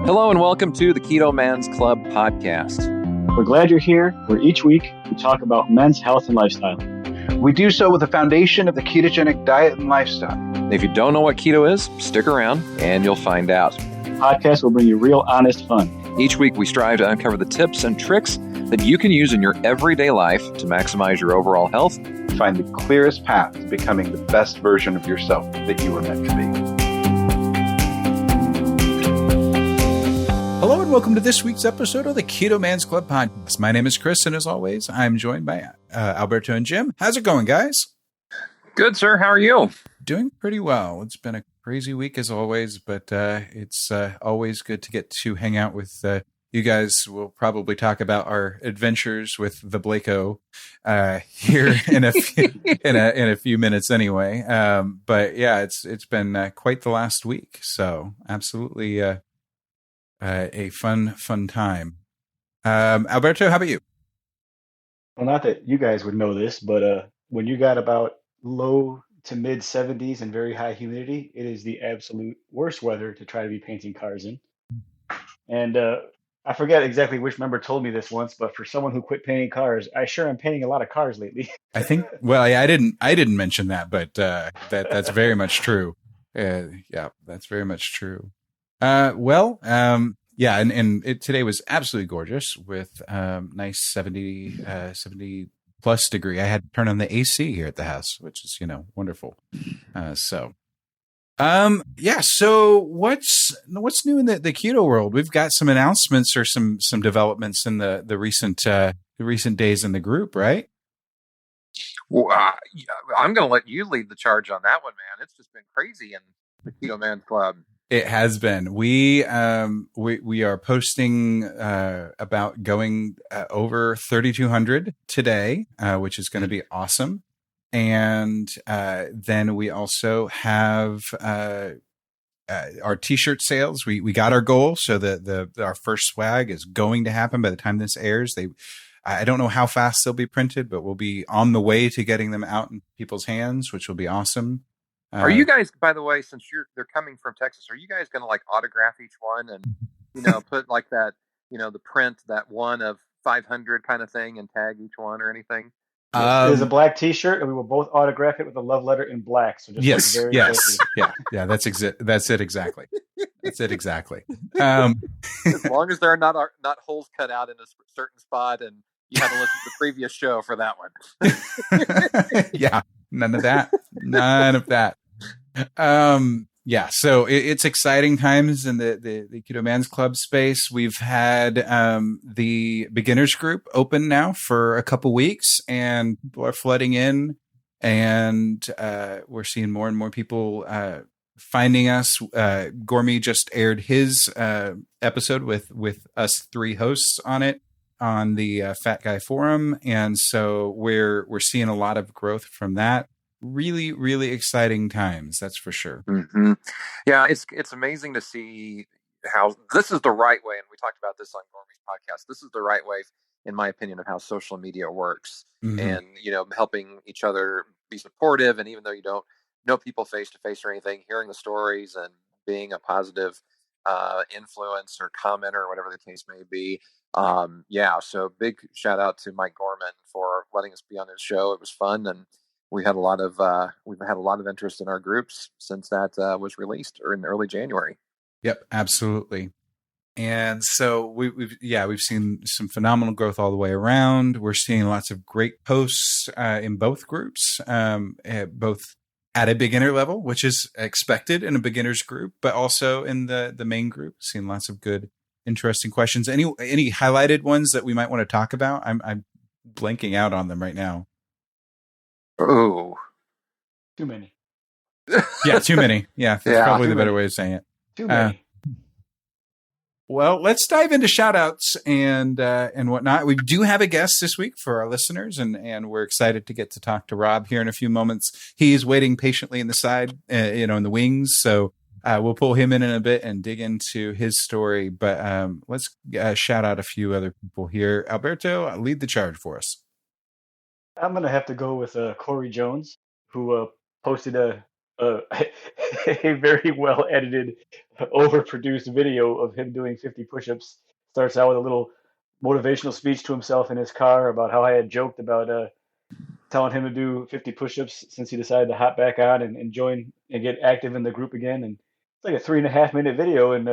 Hello and welcome to the Keto Man's Club podcast. We're glad you're here, where each week we talk about men's health and lifestyle. We do so with the foundation of the ketogenic diet and lifestyle. If you don't know what keto is, stick around and you'll find out. The podcast will bring you real, honest fun. Each week we strive to uncover the tips and tricks that you can use in your everyday life to maximize your overall health. Find the clearest path to becoming the best version of yourself that you were meant to be. Hello and welcome to this week's episode of the Keto Man's Club podcast. My name is Chris, and as always, I'm joined by Alberto and Jim. How's it going, guys? Good, sir. How are you? Doing pretty well. It's been a crazy week as always, but it's always good to get to hang out with you guys. We'll probably talk about our adventures with the Blako here in a few minutes anyway. But yeah, it's been quite the last week. So absolutely a fun time. Alberto, how about you? Well, not that you guys would know this, but when you got about low to mid 70s and very high humidity, it is the absolute worst weather to try to be painting cars in. And I forget exactly which member told me this once, but for someone who quit painting cars, I sure am painting a lot of cars lately. I think. Well, I didn't mention that, but that's very much true. Yeah, that's very much true. Yeah, and today was absolutely gorgeous with nice 70 plus degree. I had to turn on the AC here at the house, which is, wonderful. So what's new in the keto world? We've got some announcements or some developments in the recent days in the group, right? Well, I'm going to let you lead the charge on that one, man. It's just been crazy in the Keto Man's Club. It has been. We are posting about going over 3,200 today, which is going to be awesome. And then we also have our T-shirt sales. We got our goal, so our first swag is going to happen by the time this airs. I don't know how fast they'll be printed, but we'll be on the way to getting them out in people's hands, which will be awesome. Are you guys, by the way, since they're coming from Texas, are you guys going to like autograph each one and, put like that, the print, that one of 500 kind of thing and tag each one or anything? It is a black T-shirt, and we will both autograph it with a love letter in black. So just yes. Yeah. That's it exactly. That's it exactly. As long as there are not holes cut out in a certain spot, and you had to listen to the previous show for that one. Yeah, none of that. Yeah, so it's exciting times in the Keto Man's Club space. We've had the beginners group open now for a couple weeks, and people are flooding in, and we're seeing more and more people finding us. Gormy just aired his episode with us three hosts on it on the Fat Guy Forum, and so we're seeing a lot of growth from that. Really, really exciting times, that's for sure. Mm-hmm. Yeah, it's amazing to see how this is the right way, and we talked about this on Gormy's podcast. This is the right way, in my opinion, of how social media works, and helping each other be supportive. And even though you don't know people face to face or anything, hearing the stories and being a positive influence or comment or whatever the case may be. So big shout out to Mike Gorman for letting us be on his show. It was fun, and we've had a lot of interest in our groups since that was released or in early January. Yep, absolutely. And so we've seen some phenomenal growth all the way around. We're seeing lots of great posts in both groups, both at a beginner level, which is expected in a beginner's group, but also in the main group. Seeing lots of good, interesting questions. Any highlighted ones that we might want to talk about? I'm blanking out on them right now. Oh, too many. Yeah, too many. Yeah, that's probably the better way of saying it. Too many. Well, let's dive into shout outs and whatnot. We do have a guest this week for our listeners, and we're excited to get to talk to Rob here in a few moments. He's waiting patiently in the side, in the wings. So we'll pull him in a bit and dig into his story. But let's shout out a few other people here. Alberto, lead the charge for us. I'm going to have to go with Corey Jones, who posted a uh, a very well edited, overproduced video of him doing 50 push-ups. Starts out with a little motivational speech to himself in his car about how I had joked about telling him to do 50 push-ups since he decided to hop back on and join and get active in the group again. And it's like a 3.5 minute video, and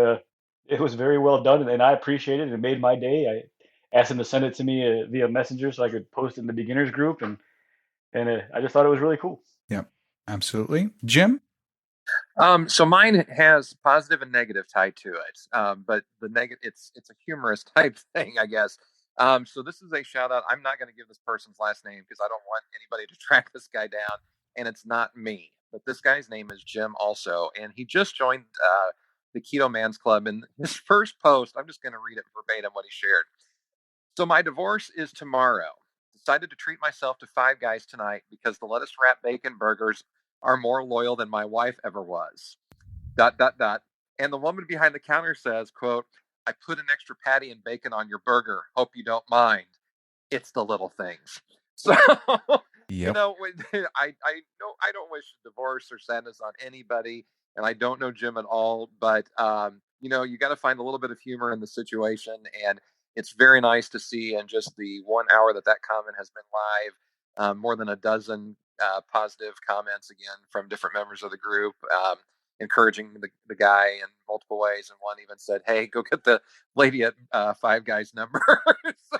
it was very well done, and I appreciate it. It made my day. I asked him to send it to me via Messenger so I could post it in the beginners group, and I just thought it was really cool. Yep, absolutely. Jim? So mine has positive and negative tied to it, but the negative it's a humorous type thing, I guess. So this is a shout out. I'm not going to give this person's last name because I don't want anybody to track this guy down, and it's not me. But this guy's name is Jim also, and he just joined the Keto Man's Club. And his first post, I'm just going to read it verbatim what he shared. So my divorce is tomorrow. Decided to treat myself to Five Guys tonight because the lettuce wrap bacon burgers are more loyal than my wife ever was. ... And the woman behind the counter says, quote, I put an extra patty and bacon on your burger. Hope you don't mind. It's the little things. So, Yep. I don't wish divorce or sadness on anybody, and I don't know Jim at all, but you got to find a little bit of humor in the situation, and it's very nice to see in just the 1 hour that comment has been live, more than a dozen positive comments again from different members of the group, encouraging the guy in multiple ways. And one even said, hey, go get the lady at Five Guys number. So,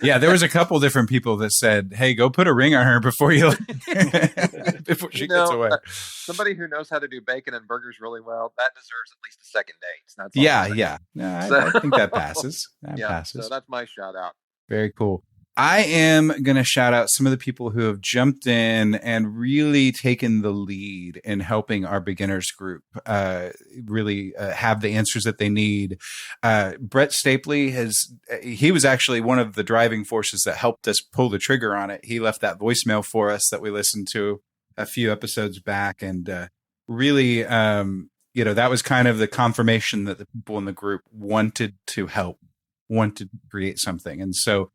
yeah, there was a couple different people that said, hey, go put a ring on her before before she gets away. Somebody who knows how to do bacon and burgers really well, that deserves at least a second date. That's yeah. No, I think that passes. That passes. So that's my shout out. Very cool. I am going to shout out some of the people who have jumped in and really taken the lead in helping our beginners group really have the answers that they need. Brett Stapley he was actually one of the driving forces that helped us pull the trigger on it. He left that voicemail for us that we listened to a few episodes back, and really, that was kind of the confirmation that the people in the group wanted to help, wanted to create something. And so,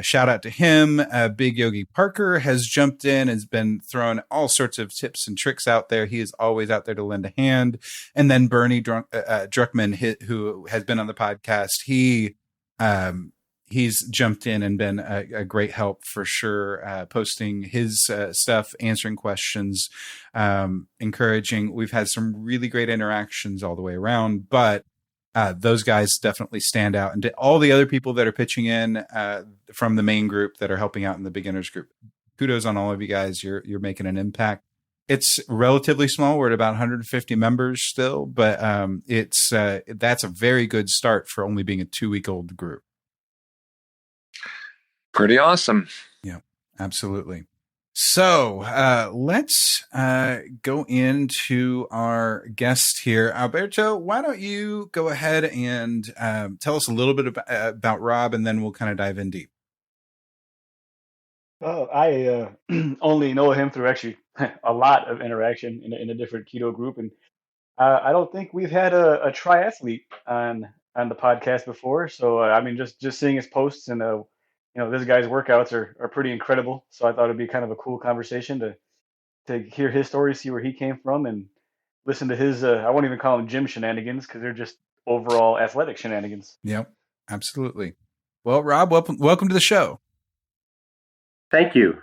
shout out to him. Big Yogi Parker has jumped in, has been throwing all sorts of tips and tricks out there. He is always out there to lend a hand. And then Bernie Druckman, who has been on the podcast, he's jumped in and been a great help for sure, posting his stuff, answering questions, encouraging. We've had some really great interactions all the way around, but those guys definitely stand out. And to all the other people that are pitching in from the main group that are helping out in the beginners group, kudos on all of you guys. You're making an impact. It's relatively small. We're at about 150 members still, but that's a very good start for only being a 2-week-old group. Pretty awesome. Yeah, absolutely. So let's go into our guest here. Alberto, why don't you go ahead and tell us a little bit about Rob, and then we'll kind of dive in deep. Well, I only know him through actually a lot of interaction in a different keto group, and I don't think we've had a triathlete on the podcast before. So I mean, just seeing his posts and this guy's workouts are pretty incredible. So I thought it'd be kind of a cool conversation to hear his story, see where he came from, and listen to his, I won't even call them gym shenanigans because they're just overall athletic shenanigans. Yep, absolutely. Well, Rob, welcome to the show. Thank you.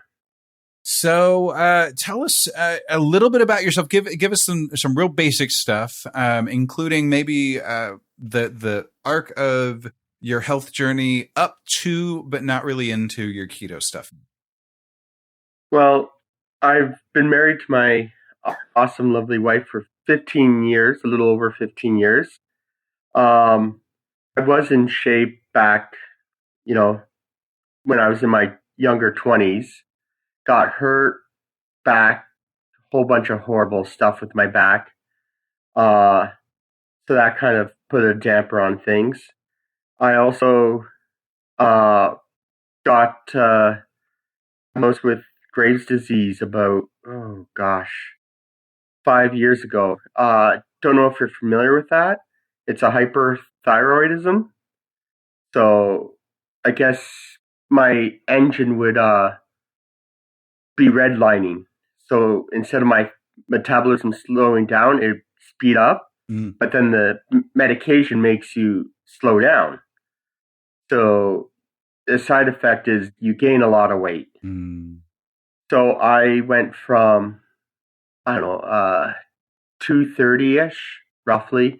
So tell us a little bit about yourself. Give us some real basic stuff, including maybe the arc of your health journey up to, but not really into your keto stuff. Well, I've been married to my awesome, lovely wife for 15 years, a little over 15 years. I was in shape back, when I was in my younger 20s, got hurt back, a whole bunch of horrible stuff with my back. So that kind of put a damper on things. I also got diagnosed with Graves' disease about, 5 years ago. Don't know if you're familiar with that. It's a hyperthyroidism. So I guess my engine would be redlining. So instead of my metabolism slowing down, it speed up, but then the medication makes you slow down. So the side effect is you gain a lot of weight. So I went from, I don't know, 230-ish roughly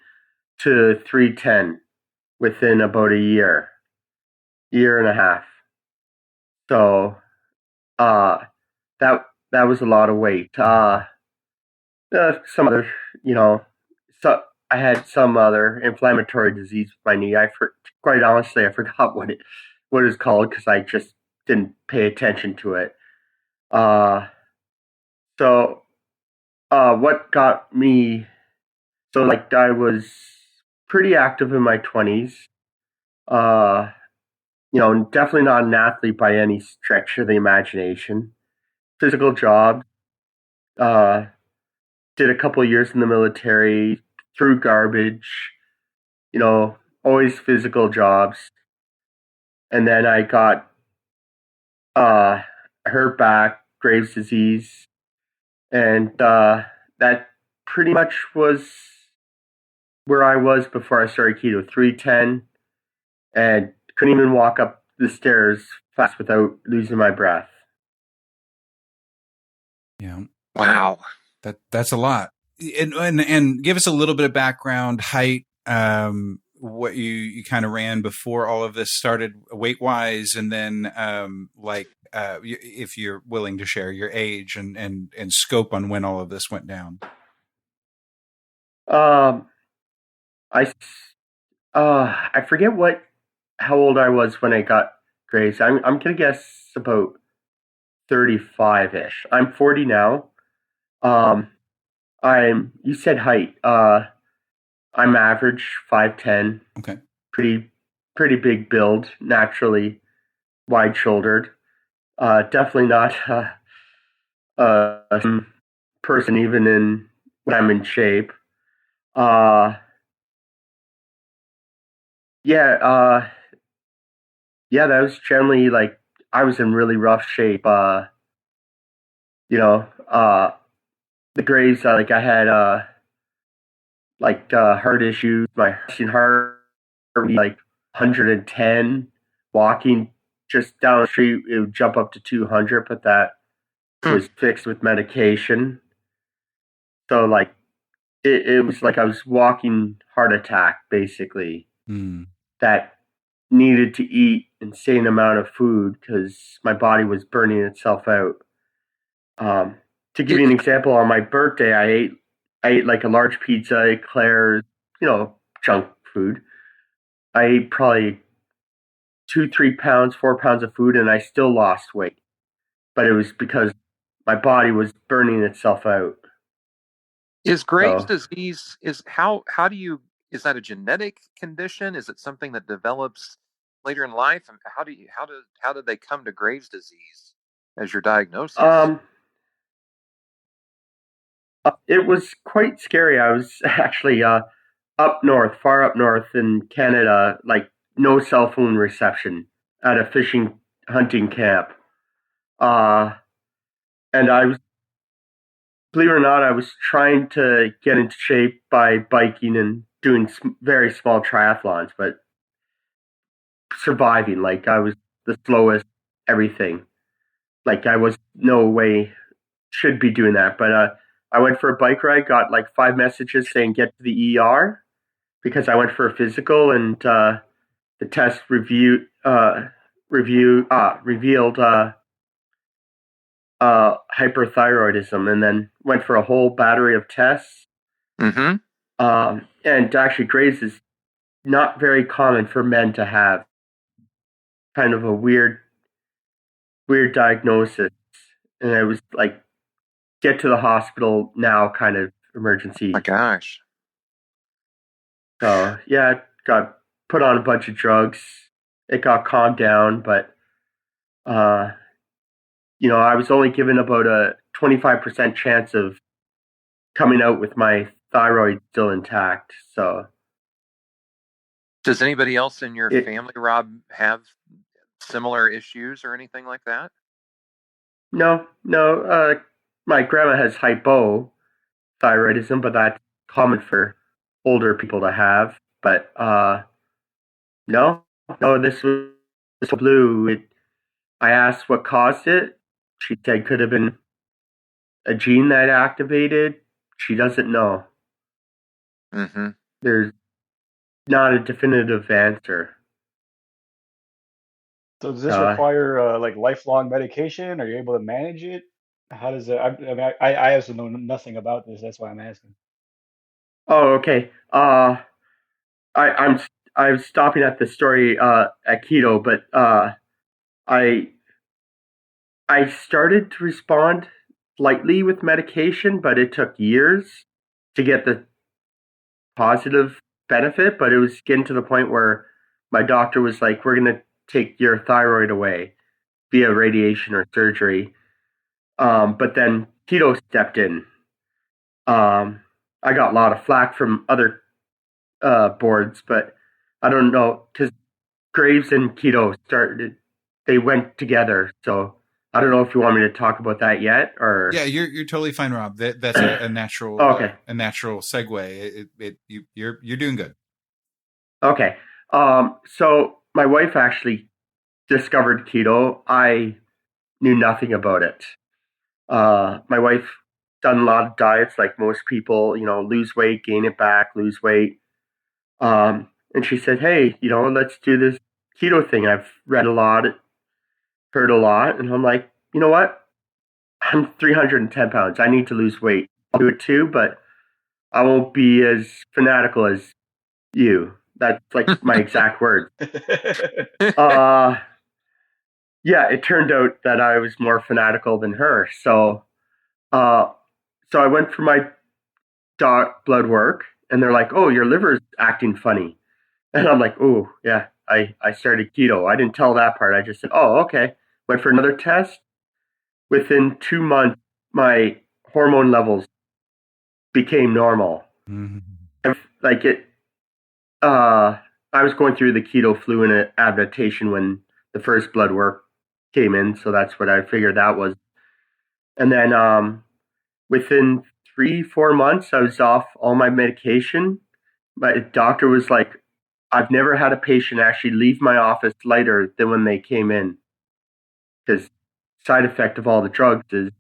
to 310 within about a year and a half. So that was a lot of weight. Some other, so I had some other inflammatory disease with my knee. Quite honestly, I forgot what it's called because I just didn't pay attention to it. So what got me? So like I was pretty active in my 20s. Definitely not an athlete by any stretch of the imagination. Physical job. Did a couple of years in the military, threw garbage, always physical jobs. And then I got hurt back, Graves' disease, and that pretty much was where I was before I started keto. 310, and couldn't even walk up the stairs fast without losing my breath. Yeah. Wow. That's a lot. And give us a little bit of background, height, what you kind of ran before all of this started weight wise, and then if you're willing to share your age and scope on when all of this went down. I forget how old I was when I got Graves. I'm gonna guess about 35-ish. I'm 40 now. You said height. I'm average 5'10". Okay. Pretty big build, naturally wide shouldered. Definitely not a person even when I'm in shape. Yeah, that was generally like I was in really rough shape. The Graves, like I had heart issues. My heart rate like 110. Walking just down the street, it would jump up to 200, but that was fixed with medication. So like it was like I was walking heart attack basically. That needed to eat insane amount of food because my body was burning itself out. To give you an example, on my birthday, I ate like a large pizza, eclairs, junk food. I ate probably 2, 3 pounds, 4 pounds of food, and I still lost weight. But it was because my body was burning itself out. Is Graves' disease is that a genetic condition? Is it something that develops later in life? And how did they come to Graves' disease as your diagnosis? It was quite scary. I was actually far up north in Canada, like no cell phone reception at a fishing hunting camp. And I was, believe it or not, I was trying to get into shape by biking and doing very small triathlons, but surviving. Like I was the slowest, everything. Like I was no way should be doing that. But I went for a bike ride, got like 5 messages saying get to the ER because I went for a physical, and the test revealed hyperthyroidism, and then went for a whole battery of tests. Mm-hmm. And actually, Graves is not very common for men to have. Kind of a weird diagnosis, and I was like, get to the hospital now, kind of emergency. My gosh. So yeah, got put on a bunch of drugs. It got calmed down, but I was only given about a 25% chance of coming out with my thyroid still intact. So, does anybody else in your family, Rob, have similar issues or anything like that? No. My grandma has hypo, thyroidism, but that's common for older people to have. But no, no, this was blue. I asked what caused it. She said could have been a gene that activated. She doesn't know. Mm-hmm. There's not a definitive answer. So does this require like lifelong medication? Are you able to manage it? How does it? I mean, I also know nothing about this. That's why I'm asking. Oh, okay. I'm stopping at the story at Keto, but I I started to respond slightly with medication, but it took years to get the positive benefit. But it was getting to the point where my doctor was like, "We're going to take your thyroid away via radiation or surgery." But then keto stepped in. I got a lot of flack from other boards, but I don't know because Graves and keto started. They went together, so I don't know if you want me to talk about that yet, or Yeah, you're totally fine, Rob. That's a natural okay. A natural segue. You're doing good. Okay. So my wife actually discovered keto. I knew nothing about it. My wife done a lot of diets like most people, lose weight, gain it back, lose weight. And she said, "Hey, let's do this keto thing. I've read a lot, heard a lot." And I'm like, you know what? I'm 310 pounds. I need to lose weight. I'll do it too, but I won't be as fanatical as you. That's like my exact word. Yeah, it turned out that I was more fanatical than her. Uh, so I went for my blood work, and they're like, "Oh, your liver's acting funny," and I'm like, "Oh, yeah." I started keto. I didn't tell that part. I just said, "Oh, okay." Went for another test. Within 2 months, my hormone levels became normal. Mm-hmm. Like it, I was going through the keto flu and adaptation when the first blood work came in, so that's what I figured that was. And then within 3-4 months, I was off all my medication. My doctor was like, "I've never had a patient actually leave my office lighter than when they came in, because side effect of all the drugs is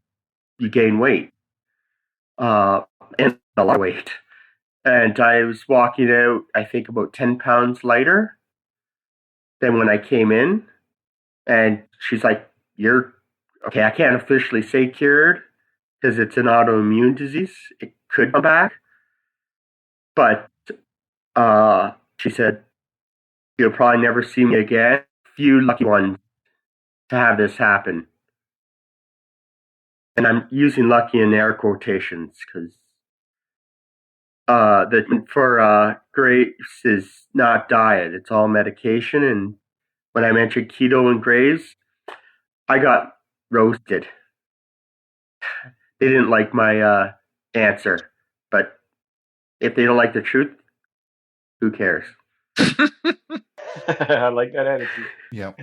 you gain weight, and a lot of weight." And I was walking out, I think, about 10 pounds lighter than when I came in. And she's like, "You're okay." I can't officially say cured because it's an autoimmune disease. It could come back. But she said, "You'll probably never see me again. Few lucky ones to have this happen." And I'm using lucky in air quotations because the for Graves is not diet; it's all medication. And when I mentioned keto and Graves, I got roasted. They didn't like my answer, but if they don't like the truth, who cares? I like that attitude. Yeah,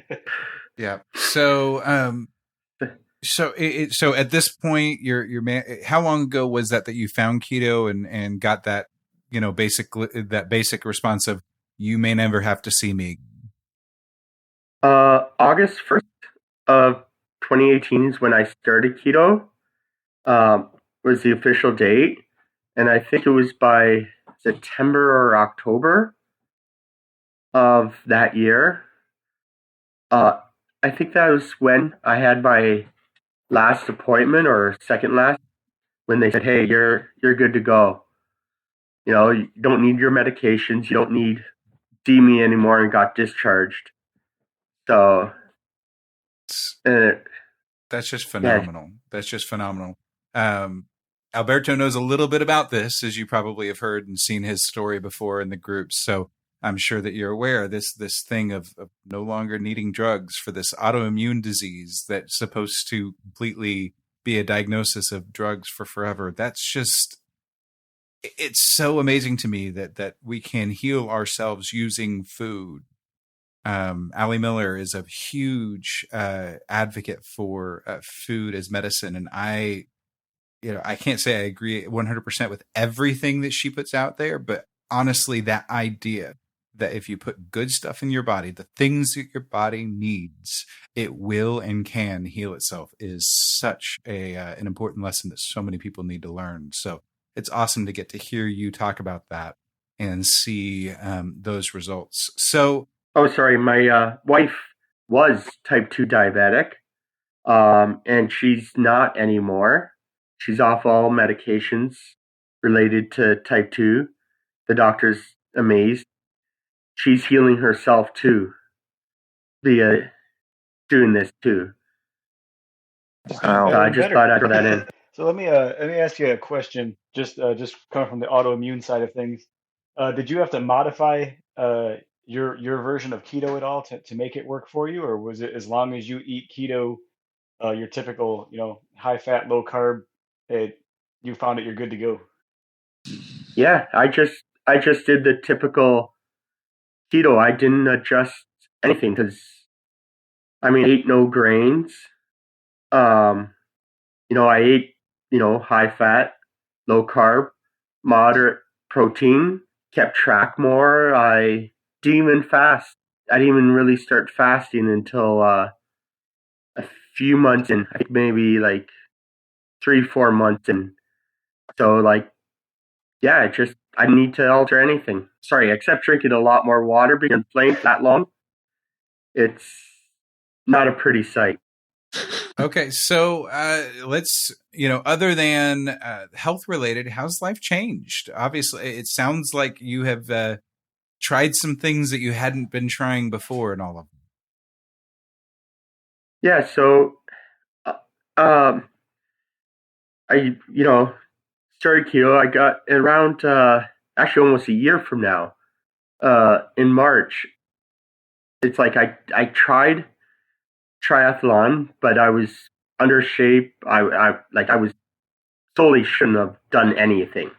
yeah. So, so at this point, your man. How long ago was that you found keto and got that basically that basic response of "you may never have to see me"? August 1st of 2018 is when I started keto. Was the official date, and I think it was by September or October of that year. I think that was when I had my last appointment or second last, when they said, "Hey, you're good to go. You don't need your medications. You don't need see me anymore," and got discharged. So That's just phenomenal. Yeah. That's just phenomenal. Alberto knows a little bit about this, as you probably have heard and seen his story before in the groups. So I'm sure that you're aware this thing of no longer needing drugs for this autoimmune disease that's supposed to completely be a diagnosis of drugs for forever. That's just, it's so amazing to me that we can heal ourselves using food. Ali Miller is a huge advocate for food as medicine, and I can't say I agree 100% with everything that she puts out there, but honestly, that idea that if you put good stuff in your body, the things that your body needs, it will and can heal itself is such an important lesson that so many people need to learn. So it's awesome to get to hear you talk about that and see those results. So, oh, sorry, my wife was type 2 diabetic, and she's not anymore. She's off all medications related to type 2. The doctor's amazed. She's healing herself too via doing this too. Wow. So I Even just better. thought I'd throw that in. So let me ask you a question, just coming from the autoimmune side of things. Did you have to modify your version of keto at all to make it work for you, or was it as long as you eat keto, your typical, high fat, low carb, you found it, you're good to go? Yeah, I just did the typical keto. I didn't adjust anything because I ate no grains. Um, I ate high fat, low carb, moderate protein. Kept track more. I didn't even fast. I didn't even really start fasting until a few months in, I think maybe like 3-4 months in. So like, yeah, I didn't need to alter anything. Sorry, except drinking a lot more water because playing that long, it's not a pretty sight. okay. So let's, other than health related, how's life changed? Obviously, it sounds like you have tried some things that you hadn't been trying before and all of them. Yeah, so uh, um, I started keto. I got around actually almost a year from now. In March, it's like I tried triathlon, but I was under shape. I was totally shouldn't have done anything.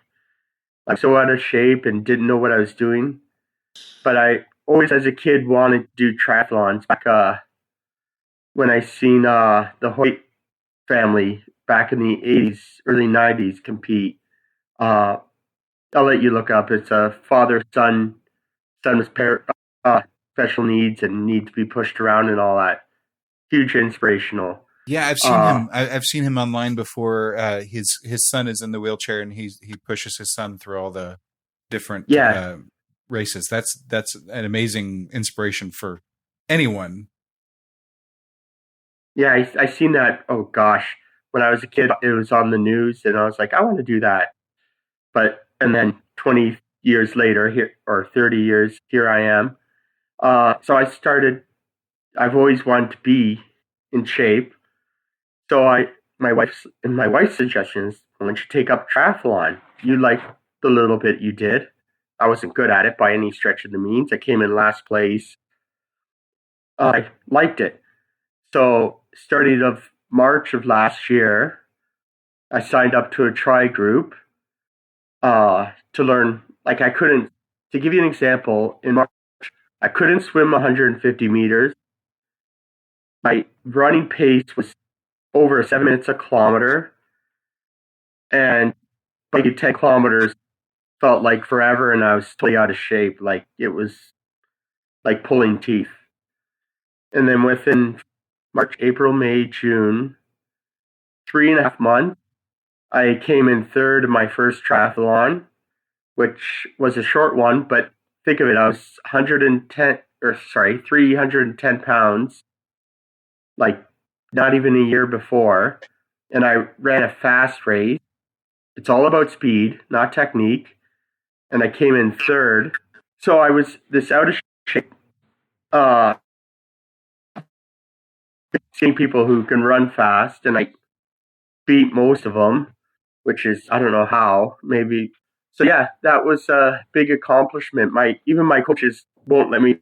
Like so out of shape and didn't know what I was doing. But I always, as a kid, wanted to do triathlons. Back when I seen the Hoyt family back in the '80s, early '90s compete. Uh, I'll let you look up. It's a father son. Son with special needs and need to be pushed around and all that. Huge inspirational. Yeah, I've seen him. I've seen him online before. His son is in the wheelchair, and he pushes his son through all the different Yeah, races. That's an amazing inspiration for anyone. yeah. I seen that. Oh gosh, when I was a kid, it was on the news, and I was like, I want to do that. But and then 20 years later, here or 30 years, here I am. So I started. I've always wanted to be in shape. So my wife's suggestion is, why don't you take up triathlon? You like the little bit you did. I wasn't good at it by any stretch of the means. I came in last place. I liked it. So starting of March of last year, I signed up to a tri group to learn. Like I couldn't. To give you an example, in March I couldn't swim 150 meters. My running pace was over 7 minutes a kilometer, and like 10 kilometers felt like forever, and I was totally out of shape. Like it was like pulling teeth. And then within March, April, May, June, 3.5 months, I came in third in my first triathlon, which was a short one, but think of it, I was 310 pounds, like not even a year before. And I ran a fast race. It's all about speed, not technique. And I came in third. So I was this out of shape, uh, seeing people who can run fast, and I beat most of them, which is, I don't know how, maybe. So yeah, that was a big accomplishment. Even my coaches won't let me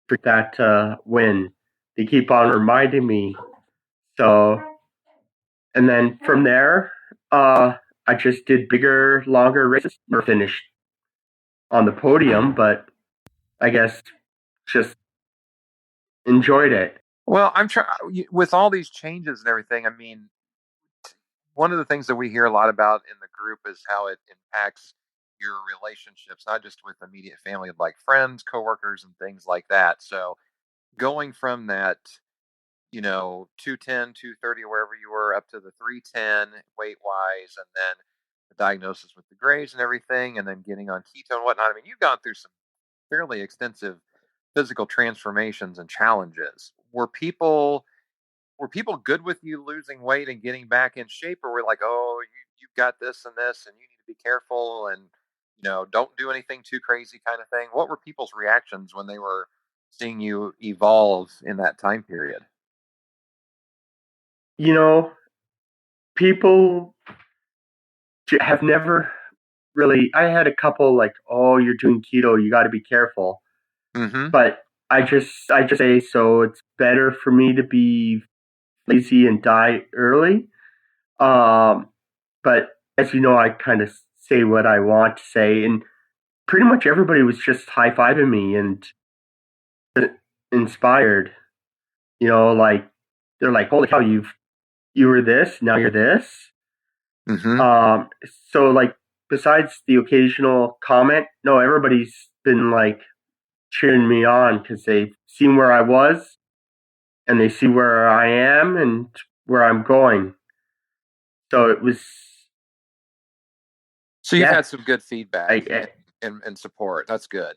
forget that win. They keep on reminding me. So, and then from there, I just did bigger, longer races. Never finished on the podium, but I guess just enjoyed it. Well, I'm trying with all these changes and everything. I mean, one of the things that we hear a lot about in the group is how it impacts your relationships, not just with immediate family, like friends, coworkers, and things like that. So going from that, 210, 230, wherever you were, up to the 310 weight wise, and then the diagnosis with the Graves and everything, and then getting on keto and whatnot. I mean, you've gone through some fairly extensive physical transformations and challenges. Were people good with you losing weight and getting back in shape, or were like, oh, you've got this and this, and you need to be careful, and don't do anything too crazy, kind of thing? What were people's reactions when they were seeing you evolve in that time period? You know, people have never really. I had a couple like, "Oh, you're doing keto, you got to be careful." Mm-hmm. But I just say so. It's better for me to be lazy and die early. Um, but as you know, I kind of say what I want to say, and pretty much everybody was just high fiving me and inspired. Like they're like, "Holy cow, you were this, now you're this." Mm-hmm. Um, so like besides the occasional comment, no, everybody's been like cheering me on because they've seen where I was and they see where I am and where I'm going. So it was, So you've yeah, had some good feedback and support. That's good.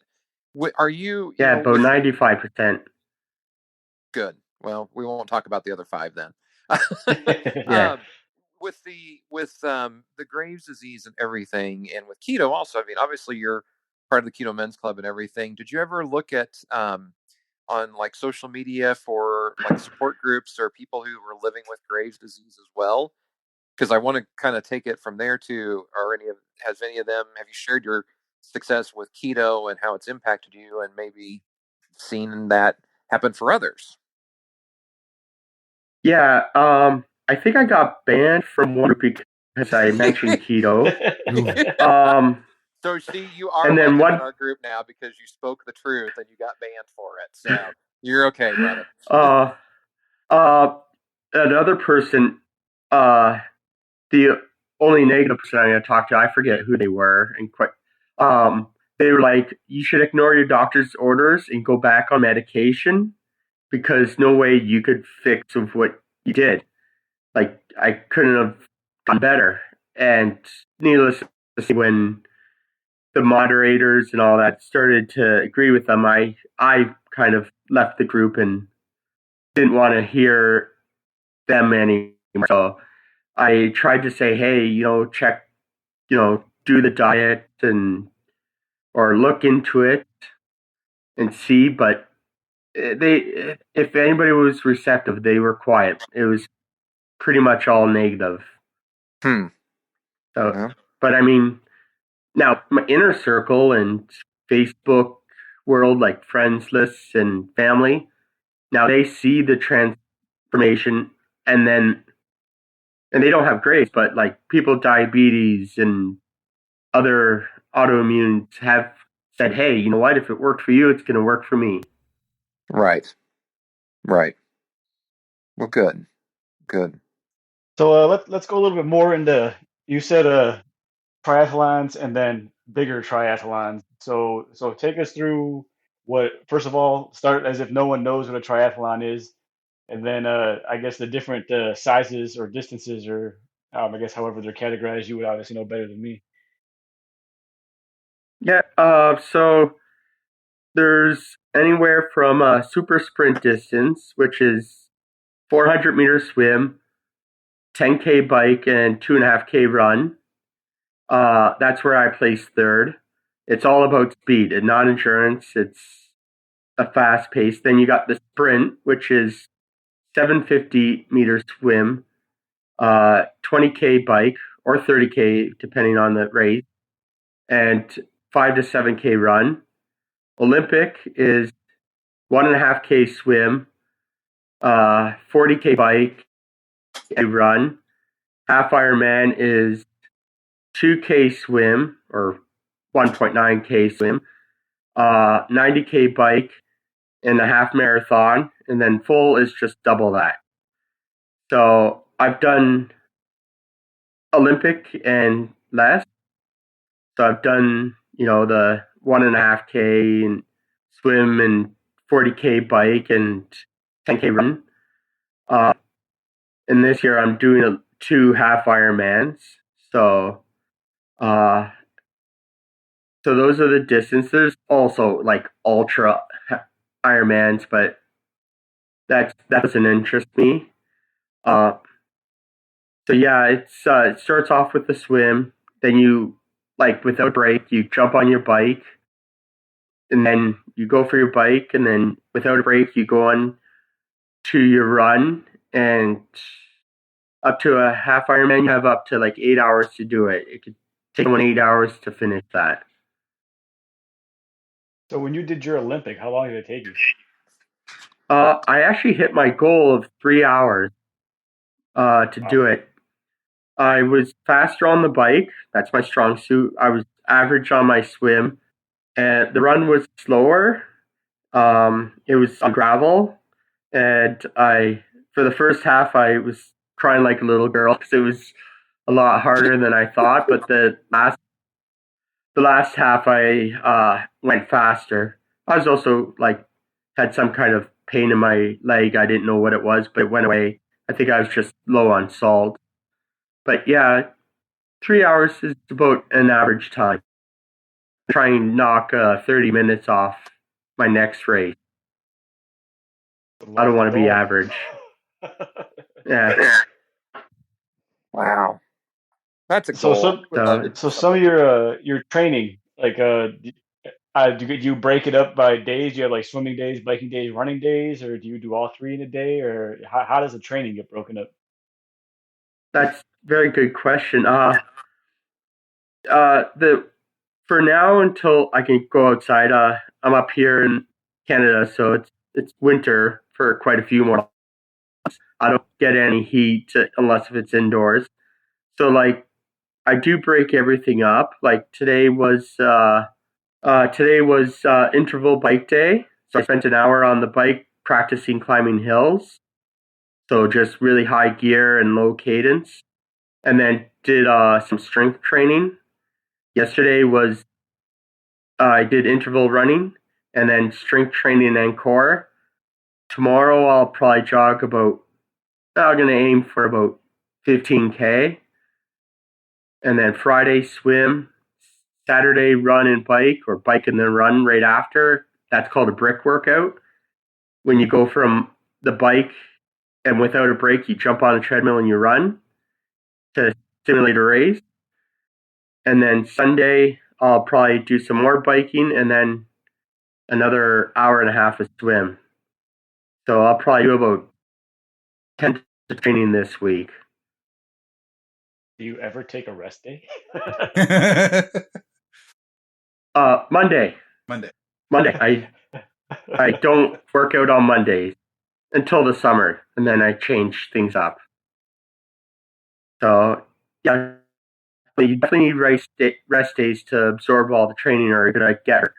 Are you, yeah, about with 95%. good? Well, we won't talk about the other five then. Yeah. um, with the Graves' disease and everything, and with keto also. I mean, obviously you're part of the Keto Men's Club and everything. Did you ever look at on like social media for like support groups or people who were living with Graves' disease as well? Because I want to kind of take it from there to, or have any of them, have you shared your success with keto and how it's impacted you, and maybe seen that happen for others? Yeah, I think I got banned from one group because I mentioned keto. Um, So see, you are and then welcome in one, our group now because you spoke the truth and you got banned for it. So you're okay, brother. uh, uh, another person, uh, the only negative person I talked to, I forget who they were, and they were like, you should ignore your doctor's orders and go back on medication because no way you could fix of what you did. Like I couldn't have done better. And needless to say, when the moderators and all that started to agree with them, I kind of left the group and didn't want to hear them anymore. So I tried to say, hey, check, do the diet and or look into it and see. But if anybody was receptive, they were quiet. It was pretty much all negative. Hmm. So, Well, but I mean, now my inner circle and Facebook world, like friends lists and family, now they see the transformation, and then and they don't have grades, but like people with diabetes and other autoimmune have said, hey, you know what? If it worked for you, it's going to work for me. right. Right. Well, good. Good. So let's go a little bit more into, you said triathlons and then bigger triathlons. So take us through what, first of all, start as if no one knows what a triathlon is, and then I guess the different sizes or distances, or I guess however they're categorized, you would obviously know better than me. Yeah. So there's anywhere from a super sprint distance, which is 400-meter swim, 10K bike, and 2.5K run. That's where I placed third. It's all about speed and not endurance. It's a fast pace. Then you got the sprint, which is 750-meter swim, 20K bike or 30K depending on the race, and 5 to 7K run. Olympic is 1.5K swim, 40K bike and run. Half Ironman is 2K swim or 1.9K swim, 90K bike, and a half marathon, and then full is just double that. So I've done Olympic and less. So I've done, the 1.5K and swim and 40K bike and 10K run. And this year I'm doing 2 half Ironmans. So, uh, so those are the distances. Also, like ultra Ironmans, but that doesn't interest me. Uh, so yeah, it starts off with the swim. Then you, like, without break, you jump on your bike, and then you go for your bike, and then without a break, you go on to your run, and up to a half Ironman, you have up to like 8 hours to do it. It could take someone 8 hours to finish that. So when you did your Olympic, how long did it take you? I actually hit my goal of 3 hours to do it. I was faster on the bike. That's my strong suit. I was average on my swim, and the run was slower. It was on gravel, and for the first half, I was crying like a little girl because it was a lot harder than I thought. But the last half, I went faster. I was also like had some kind of pain in my leg. I didn't know what it was, but it went away. I think I was just low on salt. But yeah, 3 hours is about an average time. Try and knock 30 minutes off my next race. I don't want to be average. Yeah. Wow. That's a goal. So some of your training, like do you break it up by days? Do you have like swimming days, biking days, running days, or do you do all three in a day, or how does the training get broken up? That's a very good question. The For now, until I can go outside, I'm up here in Canada, so it's winter for quite a few more months. I don't get any heat unless if it's indoors. So like I do break everything up. Like today was interval bike day, so I spent an hour on the bike practicing climbing hills. So just really high gear and low cadence, and then did some strength training. Yesterday was I did interval running and then strength training and core. Tomorrow I'll probably jog about. I'm gonna aim for about 15K, and then Friday swim. Saturday run and bike, or bike and then run right after. That's called a brick workout. When you go from the bike and without a break, you jump on a treadmill and you run to simulate a race. And then Sunday, I'll probably do some more biking and then another hour and a half of swim. So I'll probably do about 10 of training this week. Do you ever take a rest day? Monday. I don't work out on Mondays until the summer, and then I change things up. So yeah, you definitely need rest days to absorb all the training or you're gonna get hurt.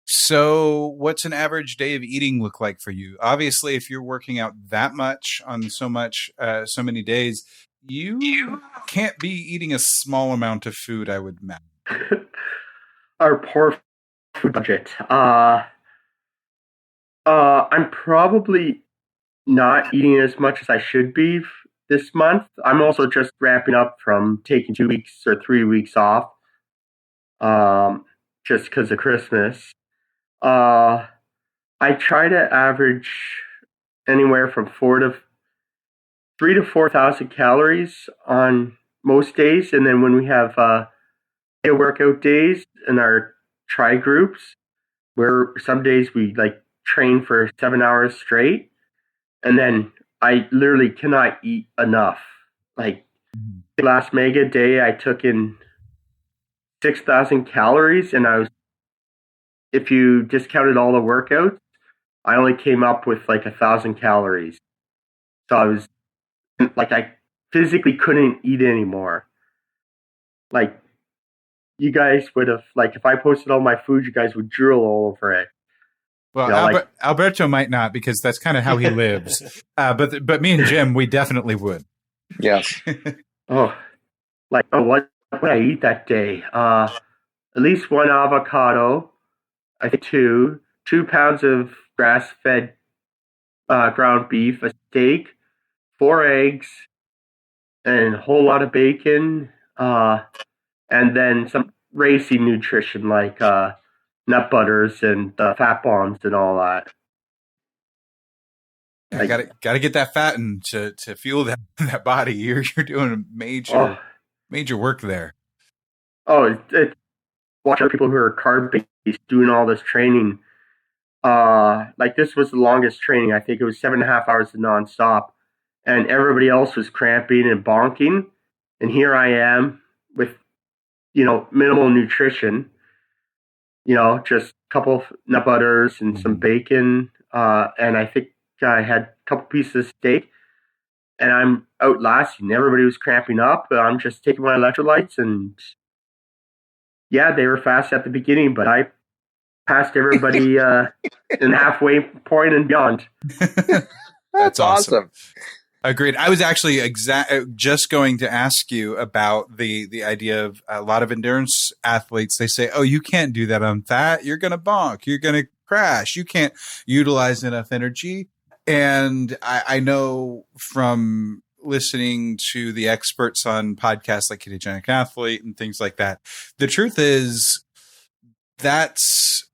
So what's an average day of eating look like for you? Obviously, if you're working out that much on so many days, you can't be eating a small amount of food, I would imagine. Our poor food budget. I'm probably not eating as much as I should be this month. I'm also just wrapping up from taking 2 weeks or 3 weeks off, just because of Christmas. I try to average anywhere from 3 to 4,000 calories on most days, and then when we have workout days in our tri groups, where some days we like train for 7 hours straight, and then I literally cannot eat enough. Like last mega day, I took in 6,000 calories, and if you discounted all the workouts, I only came up with like 1,000 calories. So I was like, I physically couldn't eat anymore. Like, you guys would have, like, if I posted all my food, you guys would drool all over it. Well, Alberto might not, because that's kind of how he lives. But me and Jim, we definitely would. Yes. Oh, what I eat that day? At least one avocado. I think 2 pounds of grass-fed ground beef, a steak, 4 eggs, and a whole lot of bacon. And then some racy nutrition like nut butters and fat bombs and all that. I gotta get that fat in to fuel that body. You're doing major work there. It's watch other people who are carb based doing all this training. Like this was the longest training. I think it was 7.5 hours of nonstop, and everybody else was cramping and bonking, and here I am with minimal nutrition. Just a couple of nut butters and some bacon, and I think I had a couple pieces of steak, and I'm outlasting. Everybody was cramping up. I'm just taking my electrolytes, and yeah, they were fast at the beginning, but I passed everybody in halfway point and beyond. That's awesome. Agreed. I was actually just going to ask you about the idea of a lot of endurance athletes. They say, "Oh, you can't do that on fat. You're going to bonk. You're going to crash. You can't utilize enough energy." And I know from listening to the experts on podcasts like Ketogenic Athlete and things like that, the truth is that's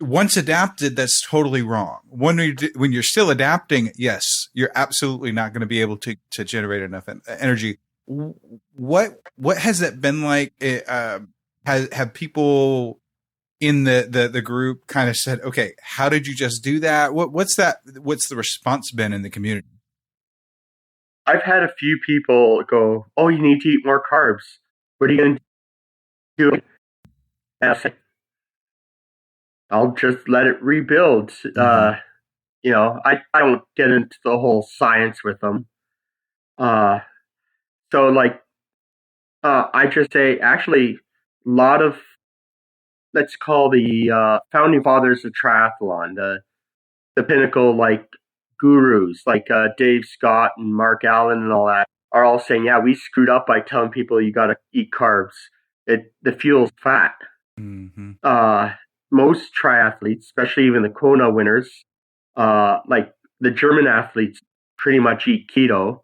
once adapted, that's totally wrong. When you're still adapting, yes, you're absolutely not going to be able to generate enough energy. What has that been like? Have people in the group kind of said, okay, how did you just do that? What's the response been in the community? I've had a few people go, "Oh, you need to eat more carbs. What are you going to do?" And I said, "I'll just let it rebuild." I don't get into the whole science with them. So I just say, actually, a lot of, let's call the founding fathers of triathlon, the pinnacle, like gurus, like Dave Scott and Mark Allen and all that, are all saying, yeah, we screwed up by telling people you got to eat carbs. The fuel's fat. Mm-hmm. Most triathletes, especially even the Kona winners, like the German athletes, pretty much eat keto.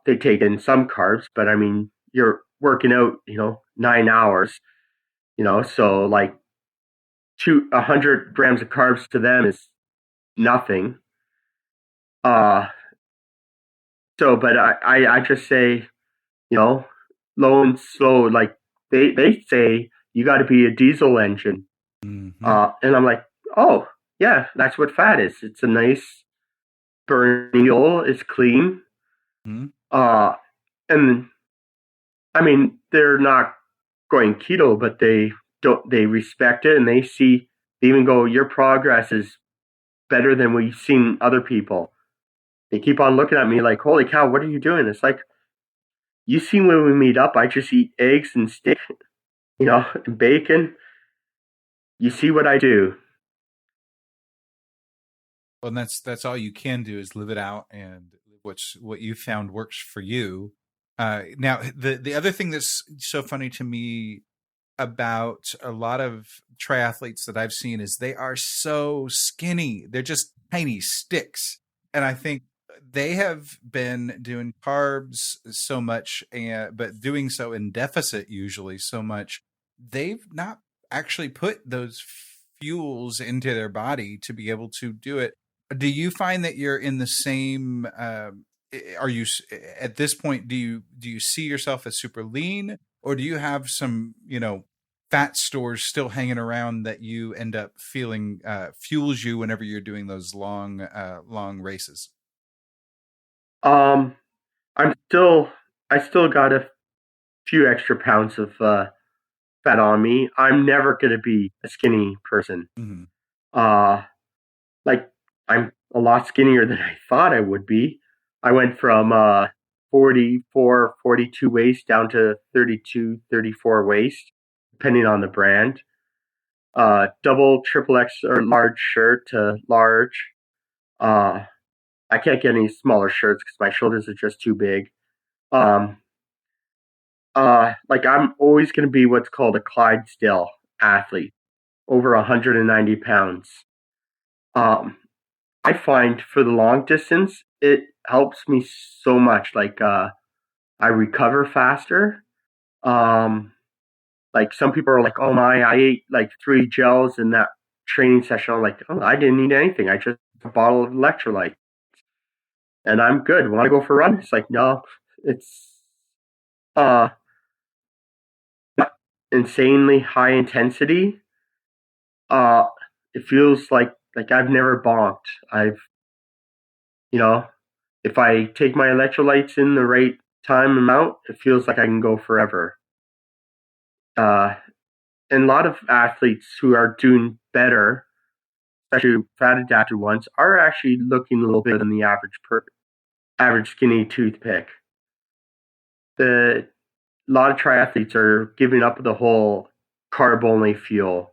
They take in some carbs, but I mean, you're working out, 9 hours, so like 100 grams of carbs to them is nothing. But I just say, low and slow, like they say you got to be a diesel engine. Mm-hmm. And I'm like, oh yeah, that's what fat is. It's a nice burning fuel. It's clean. Mm-hmm. And I mean, they're not going keto, but they respect it, and they even go, your progress is better than we've seen other people. They keep on looking at me like, holy cow, what are you doing? It's like, you see, when we meet up, I just eat eggs and steak, and bacon. You see what I do. Well, and that's all you can do is live it out, and what you found works for you. Now, the other thing that's so funny to me about a lot of triathletes that I've seen is they are so skinny. They're just tiny sticks. And I think they have been doing carbs so much, but doing so in deficit usually so much. They've not actually put those fuels into their body to be able to do it. Do you find that you're in the same are you at this point, do you see yourself as super lean, or do you have some, fat stores still hanging around that you end up feeling fuels you whenever you're doing those long races? I still got a few extra pounds of fat on me. I'm never going to be a skinny person. Mm-hmm. Like, I'm a lot skinnier than I thought I would be. I went from 44, 42 waist down to 32, 34 waist, depending on the brand. Double, triple X or large shirt to large. I can't get any smaller shirts because my shoulders are just too big. Um, like I'm always going to be what's called a Clydesdale athlete, over 190 pounds. I find for the long distance, it helps me so much. Like, I recover faster. Um, like some people are like, oh my, I ate like 3 gels in that training session. I'm like, oh, I didn't eat anything. I just a bottle of electrolyte and I'm good. Want to go for a run? It's like, no, it's uh insanely high intensity. Uh, it feels like I've never bonked. I've, you know, if I take my electrolytes in the right time amount, it feels like I can go forever. Uh, and a lot of athletes who are doing better, especially fat adapted ones, are actually looking a little bit than the average skinny toothpick. A lot of triathletes are giving up the whole carb only fuel.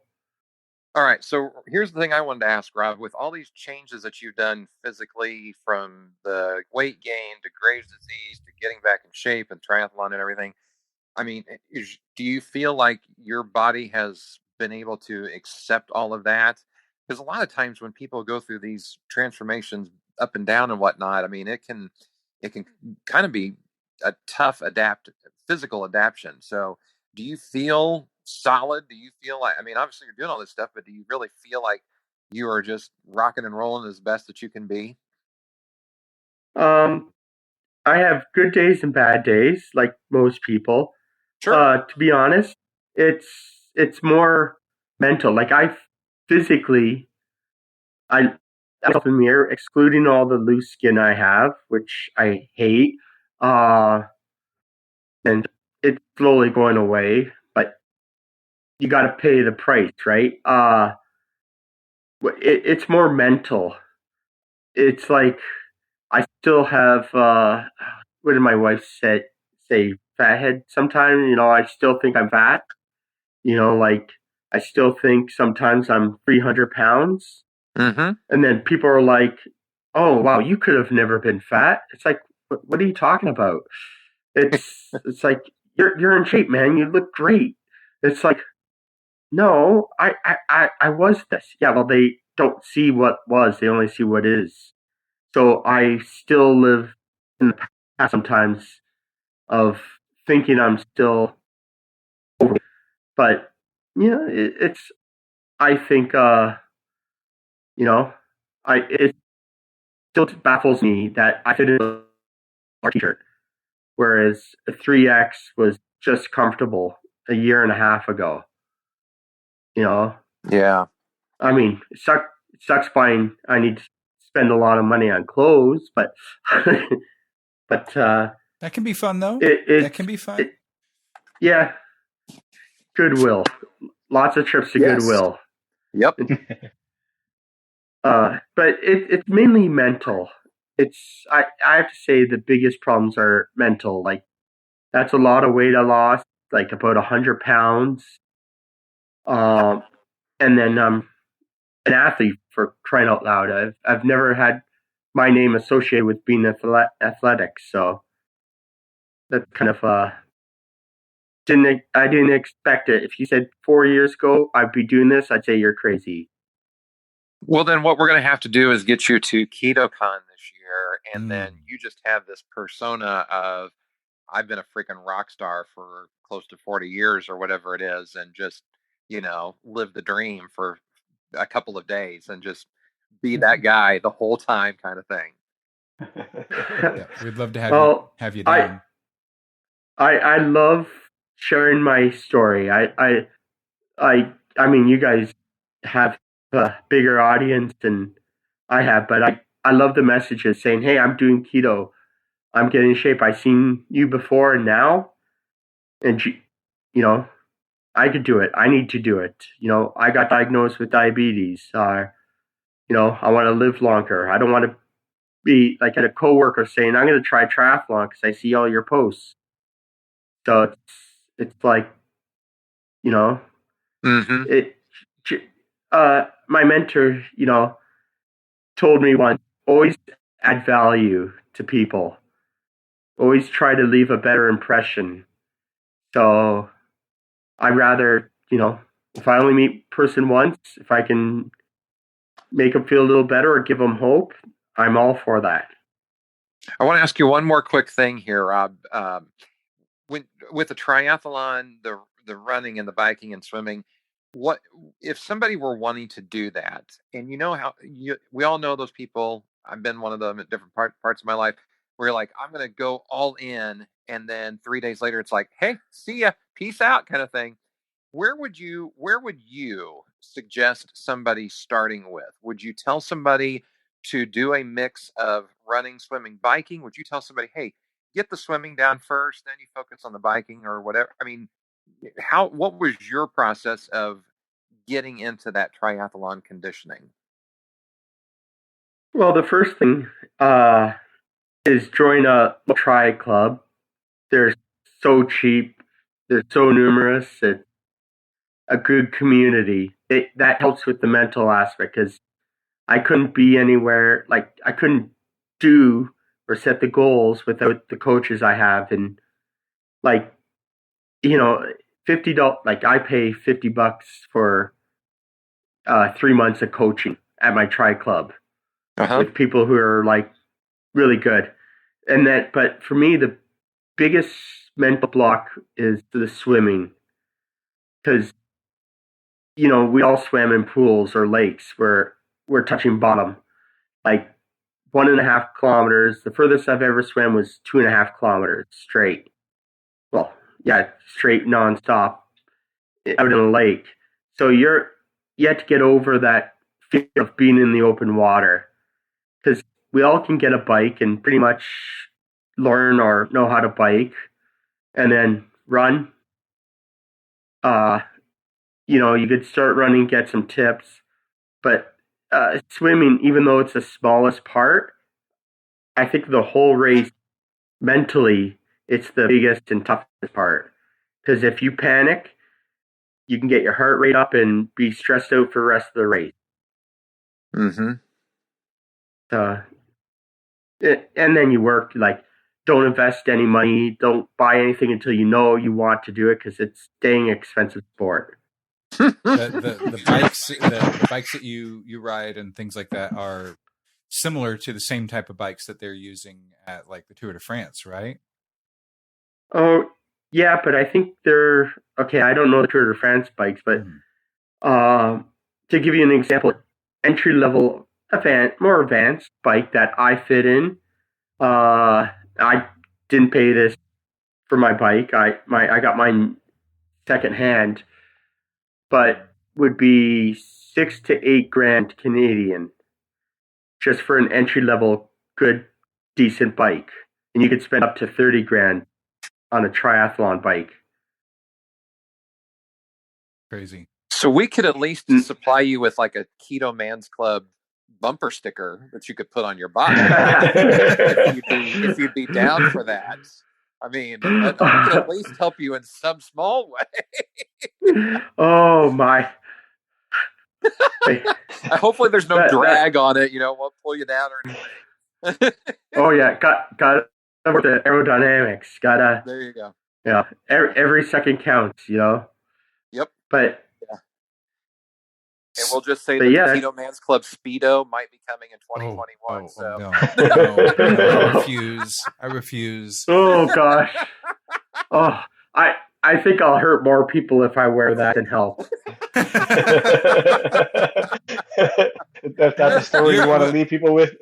All right. So here's the thing I wanted to ask, Rob. With all these changes that you've done physically, from the weight gain to Graves' disease to getting back in shape and triathlon and everything, I mean, do you feel like your body has been able to accept all of that? Because a lot of times when people go through these transformations up and down and whatnot, I mean, it can kind of be a tough physical adaptation. So, do you feel solid? Do you feel like, I mean, obviously you're doing all this stuff, but do you really feel like you are just rocking and rolling as best that you can be? Um, I have good days and bad days, like most people. Sure. To be honest, it's it's more mental. Like I physically, I myself in the mirror, excluding all the loose skin I have, which I hate. Uh, and it's slowly going away, but you got to pay the price, right? It's more mental. It's like I still have what did my wife say fathead sometimes, I still think I'm fat. Like I still think sometimes I'm 300 pounds. Mm-hmm. And then people are like, oh wow, you could have never been fat. It's like, what are you talking about? It's like you're in shape, man. You look great. It's like, no, I was this. Yeah, well, they don't see what was, they only see what is. So I still live in the past sometimes of thinking I'm still, but it's, I think, you know, it still baffles me that I fit in a t-shirt, whereas a 3X was just comfortable a year and a half ago. You know, Yeah. I mean, it sucks buying. I need to spend a lot of money on clothes, but but That can be fun though. That it's can be fun. yeah, Goodwill. Lots of trips to Yes. Goodwill. Yep. But it's mainly mental. I have to say the biggest problems are mental. Like that's a lot of weight I lost, like about 100 pounds. Um, and then an athlete for crying out loud. I've never had my name associated with being athletic, so that kind of didn't expect it. If you said 4 years ago I'd be doing this, I'd say you're crazy. Well, then what we're going to have to do is get you to KetoCon this year, and then Mm. you just have this persona of I've been a freaking rock star for close to 40 years or whatever it is, and just, live the dream for a couple of days and just be that guy the whole time kind of thing. Yeah, we'd love to have you Well, have you I down. I love sharing my story. I mean, you guys have a bigger audience than I have, but I love the messages saying, "Hey, I'm doing keto. I'm getting in shape. I've seen you before and now, and you know, I could do it. I need to do it. I got diagnosed with diabetes. I want to live longer. I don't want to be like at a coworker saying, I'm going to try triathlon because I see all your posts. So it's like, you know, Mm-hmm. it, my mentor, told me once, always add value to people. always try to leave a better impression. So I'd rather, if I only meet person once, if I can make them feel a little better or give them hope, I'm all for that. I want to ask you one more quick thing here, Rob. When with the triathlon, the running and the biking and swimming, what if somebody were wanting to do that? And we all know those people. I've been one of them at different parts of my life where you're like, I'm going to go all in, and then 3 days later, it's like, hey, see ya, peace out, kind of thing. Where would you suggest somebody starting with? Would you tell somebody to do a mix of running, swimming, biking? Would you tell somebody, hey, get the swimming down first, then you focus on the biking or whatever? I mean, what was your process of getting into that triathlon conditioning? Well, the first thing is join a tri club. They're so cheap. They're so numerous. It's a good community. That helps with the mental aspect because I couldn't be anywhere, like I couldn't do or set the goals without the coaches I have. And like, $50, like I pay $50 for 3 months of coaching at my tri club with people who are like really good. But for me, the biggest mental block is the swimming because, we all swam in pools or lakes where we're touching bottom. Like 1.5 kilometers. The furthest I've ever swam was 2.5 kilometers straight. Well, yeah, straight nonstop out in a lake. So you have to get over that fear of being in the open water because we all can get a bike and pretty much learn or know how to bike and then run. You could start running, get some tips, but swimming, even though it's the smallest part, I think the whole race mentally, it's the biggest and toughest part. Because if you panic, you can get your heart rate up and be stressed out for the rest of the race. Mm-hmm. And then you work, like, don't invest any money, don't buy anything until you know you want to do it because it's dang expensive sport. The bikes that you ride and things like that are similar to the same type of bikes that they're using at like the Tour de France, right? Oh, yeah, but I think they're okay. I don't know the Tour de France bikes, but to give you an example, entry level more advanced bike that I fit in. I didn't pay this for my bike. I got mine secondhand, but would be 6 to 8 grand Canadian just for an entry level good decent bike, and you could spend up to 30 grand on a triathlon bike. Crazy. So we could at least supply you with like a Keto Man's Club bumper sticker that you could put on your bike if you'd be down for that. I mean, that could at least help you in some small way. Oh my! Hopefully, there's no drag on it. Won't pull you down or anything. Oh yeah, got the aerodynamics. Gotta. There you go. Yeah, every second counts. Yep. But. And we'll just say that the Keto Man's Club Speedo might be coming in 2021. No, I refuse. Oh gosh. Oh, I think I'll hurt more people if I wear that than help. That's not the story you want to leave people with.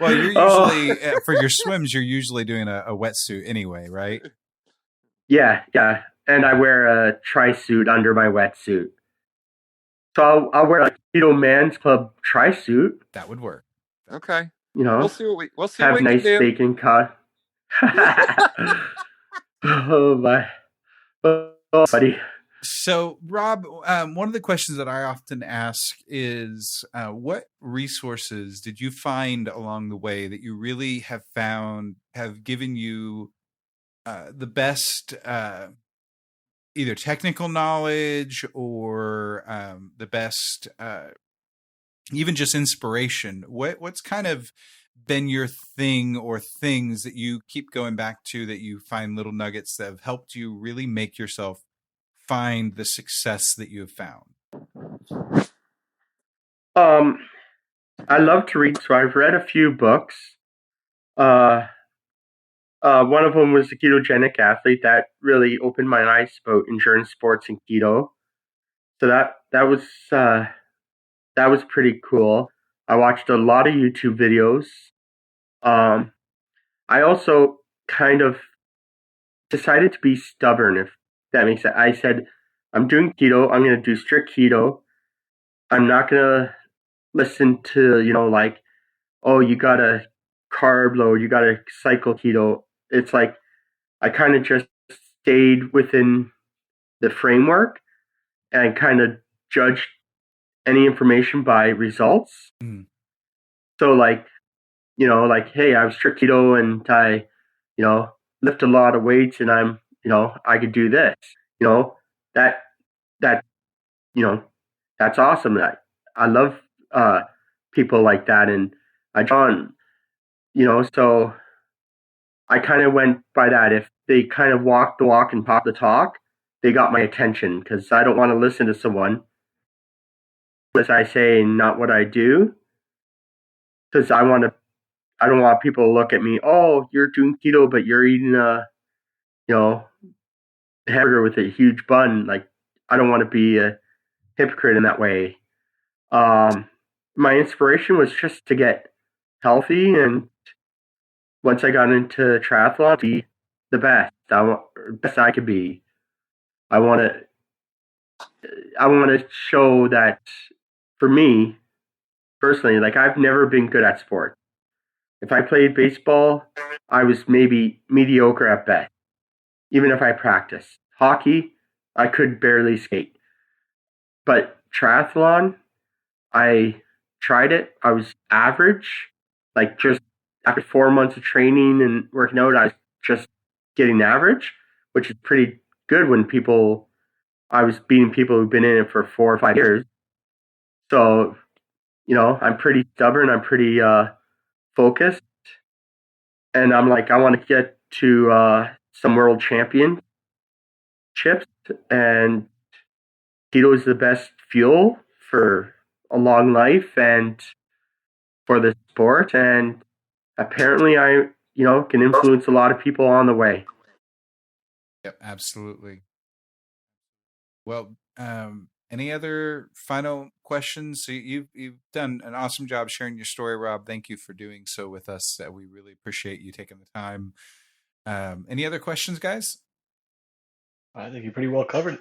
Well, you're usually for your swims, you're usually doing a wetsuit anyway, right? Yeah, and I wear a tri-suit under my wetsuit. So I'll wear a Keto Man's Club tri-suit. That would work. Okay. We'll see what we have nice steak and cut. Oh my, oh buddy. So Rob, one of the questions that I often ask is, what resources did you find along the way that you really have given you the best either technical knowledge or the best, even just inspiration? What's kind of been your thing or things that you keep going back to, that you find little nuggets that have helped you really make yourself find the success that you have found? I love to read, so I've read a few books. One of them was The Ketogenic Athlete. That really opened my eyes about endurance sports and keto. So that was pretty cool. I watched a lot of YouTube videos. I also kind of decided to be stubborn, if that makes sense. I said, I'm doing keto. I'm going to do strict keto. I'm not going to listen to, like, oh, you got to carb load, you got to cycle keto. It's like I kind of just stayed within the framework and kind of judged any information by results. Mm. So, like, like, hey, I was strict keto and I, lift a lot of weights and I'm, I could do this, that, that, that's awesome. I love people like that. And John, so I kind of went by that. If they kind of walk the walk and talk the talk, they got my attention, because I don't want to listen to someone as I say, not what I do. Because I don't want people to look at me, oh, you're doing keto, but you're eating hamburger with a huge bun. Like, I don't want to be a hypocrite in that way. My inspiration was just to get healthy, and once I got into triathlon, be the best. Best I could be. I want to show that, for me personally, like, I've never been good at sport. If I played baseball, I was maybe mediocre at best, even if I practiced. Hockey, I could barely skate. But triathlon, I tried it. I was average. Like, just after 4 months of training and working out, I was just getting average, which is pretty good when I was beating people who've been in it for 4 or 5 years. So, I'm pretty stubborn. I'm pretty focused. And I'm like, I want to get to some world championships, and keto is the best fuel for a long life and for the sport. And apparently I, can influence a lot of people on the way. Yep, absolutely. Well, any other final questions? So you've done an awesome job sharing your story, Rob. Thank you for doing so with us. We really appreciate you taking the time. Any other questions, guys? I think you pretty well covered it.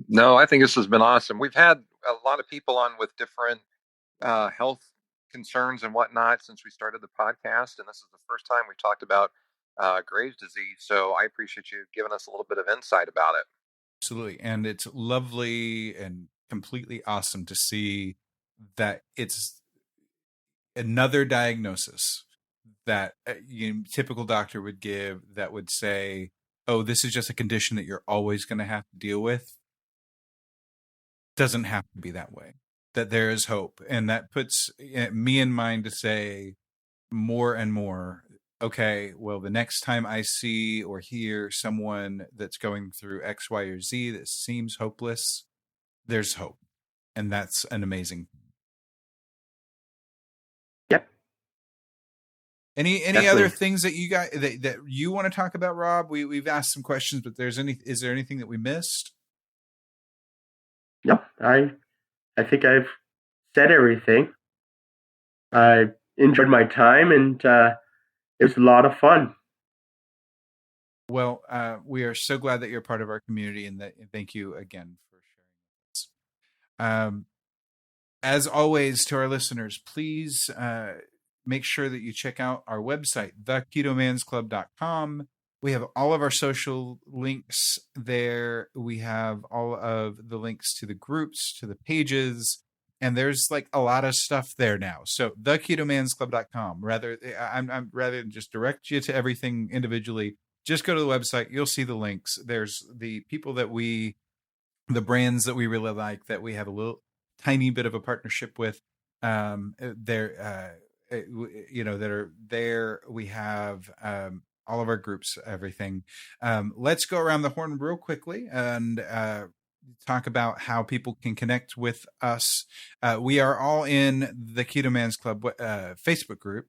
No, I think this has been awesome. We've had a lot of people on with different health concerns and whatnot since we started the podcast, and this is the first time we talked about Graves' disease. So I appreciate you giving us a little bit of insight about it. Absolutely. And it's lovely and completely awesome to see that it's another diagnosis that typical doctor would give, that would say, oh, this is just a condition that you're always going to have to deal with. Doesn't have to be that way, that there is hope. And that puts me in mind to say more and more, okay, well, the next time I see or hear someone that's going through X, Y, or Z that seems hopeless, there's hope. And that's an amazing thing. Yep. Any Definitely. other things that you guys that you want to talk about, Rob? We've asked some questions, but is there anything that we missed? No, I think I've said everything. I enjoyed my time, and it was a lot of fun. Well, we are so glad that you're part of our community, and thank you again for sharing with us. As always, to our listeners, please make sure that you check out our website, theketomansclub.com. We have all of our social links there. We have all of the links to the groups, to the pages, and there's like a lot of stuff there now. So theketomansclub.com. I'm rather than just direct you to everything individually, just go to the website. You'll see the links. There's the people the brands that we really like, that we have a little tiny bit of a partnership with. that are there. We have all of our groups, everything. Let's go around the horn real quickly and talk about how people can connect with us. We are all in the Keto Man's Club Facebook group,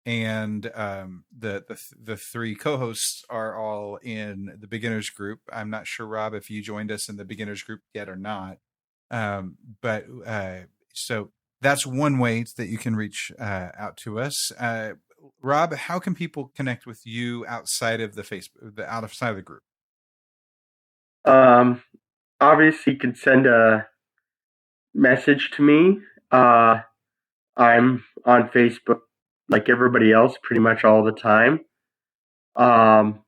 and the three co-hosts are all in the beginners group. I'm not sure, Rob, if you joined us in the beginners group yet or not. But so that's one way that you can reach out to us. Rob, how can people connect with you outside of the Facebook, outside of the group? Obviously, you can send a message to me. I'm on Facebook like everybody else pretty much all the time. And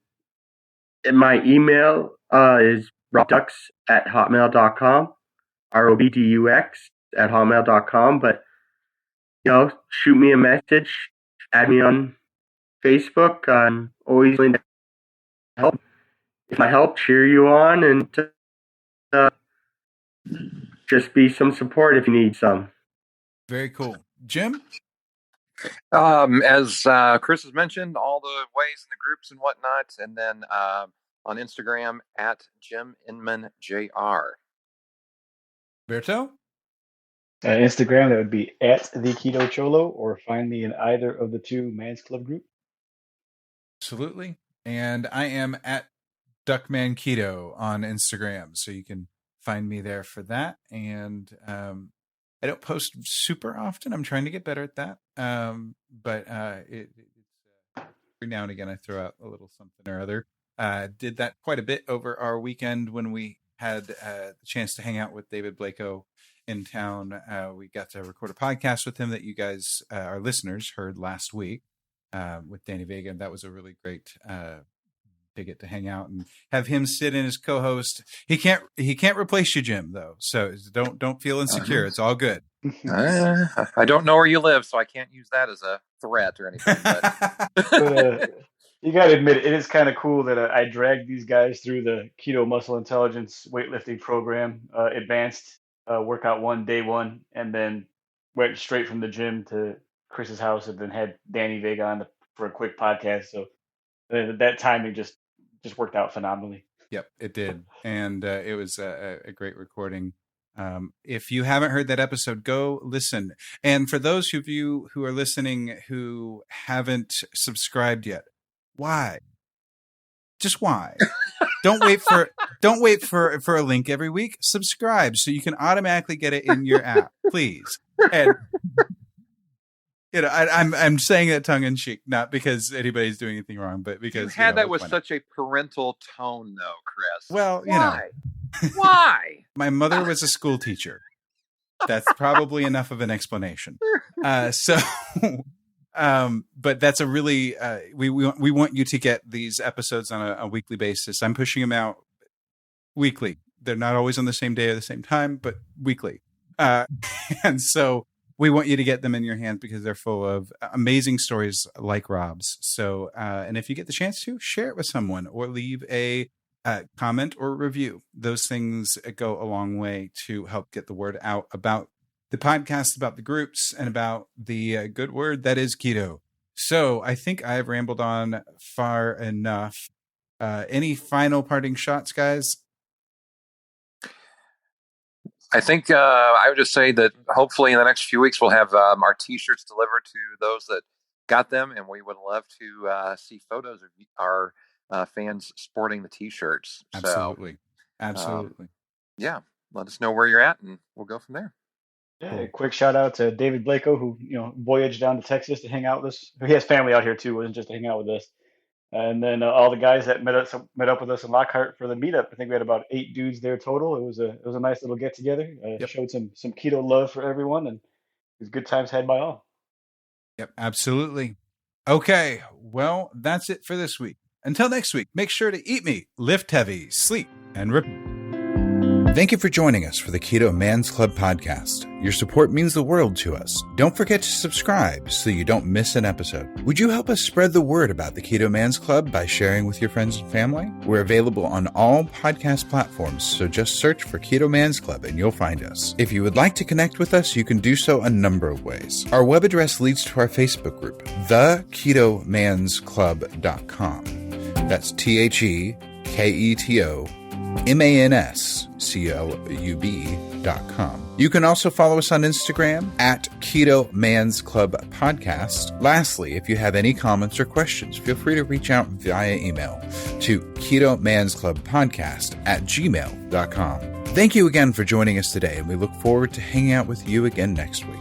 my email is robdux@hotmail.com, ROBDUX@hotmail.com. But, shoot me a message, add me on Facebook. I'm always willing to help. If I help, cheer you on, and just be some support if you need some. Very cool. Jim? As Chris has mentioned, all the ways in the groups and whatnot, and then on Instagram at Jim Inman JR. Berto? Instagram, that would be at the Keto Cholo, or find me in either of the two Man's Club group. Absolutely. And I am at Duckman Keto on Instagram, so you can find me there for that. And I don't post super often. I'm trying to get better at that. But it's every now and again I throw out a little something or other. Did that quite a bit over our weekend when we had the chance to hang out with David Blako in town. We got to record a podcast with him that you guys, our listeners, heard last week with Danny Vega. And that was a really great to get to hang out and have him sit in as co-host. He can't replace you, Jim, though. So don't feel insecure. It's all good. I don't know where you live, so I can't use that as a threat or anything. But you got to admit, it is kind of cool that I dragged these guys through the Keto Muscle Intelligence weightlifting program, advanced workout day one, and then went straight from the gym to Chris's house, and then had Danny Vega on for a quick podcast. So that timing just worked out phenomenally. Yep, it did. And it was a great recording. If you haven't heard that episode, go listen. And for those of you who are listening who haven't subscribed yet, why? Just why? Don't wait for a link every week. Subscribe so you can automatically get it in your app, please. And I'm saying that tongue in cheek, not because anybody's doing anything wrong, but because you had that with such a parental tone, though, Chris. Well, why? Why? My mother was a school teacher. That's probably enough of an explanation. But that's a really we want you to get these episodes on a weekly basis. I'm pushing them out weekly. They're not always on the same day or the same time, but weekly. And so we want you to get them in your hands because they're full of amazing stories like Rob's. So, and if you get the chance to, share it with someone or leave a comment or review. Those things go a long way to help get the word out about the podcast, about the groups, and about the good word that is keto. So I think I've rambled on far enough. Any final parting shots, guys? I think I would just say that hopefully in the next few weeks we'll have our T-shirts delivered to those that got them, and we would love to see photos of our fans sporting the T-shirts. Absolutely. Absolutely. Yeah, let us know where you're at, and we'll go from there. Yeah, cool. A quick shout out to David Blako, who voyaged down to Texas to hang out with us. He has family out here too, wasn't just to hang out with us. And then all the guys that met up with us in Lockhart for the meetup. I think we had about 8 dudes there total. It was a nice little get together. Showed some keto love for everyone, and it was good times had by all. Yep, absolutely. Okay, well, that's it for this week. Until next week, make sure to eat meat, lift heavy, sleep, and repeat. Thank you for joining us for the Keto Man's Club podcast. Your support means the world to us. Don't forget to subscribe so you don't miss an episode. Would you help us spread the word about the Keto Man's Club by sharing with your friends and family? We're available on all podcast platforms, so just search for Keto Man's Club and you'll find us. If you would like to connect with us, you can do so a number of ways. Our web address leads to our Facebook group, theketomansclub.com. That's TheKetoMansClub.com. You can also follow us on Instagram at Keto Man's Club Podcast. Lastly, if you have any comments or questions, feel free to reach out via email to ketomansclubpodcast@gmail.com. Thank you again for joining us today, and we look forward to hanging out with you again next week.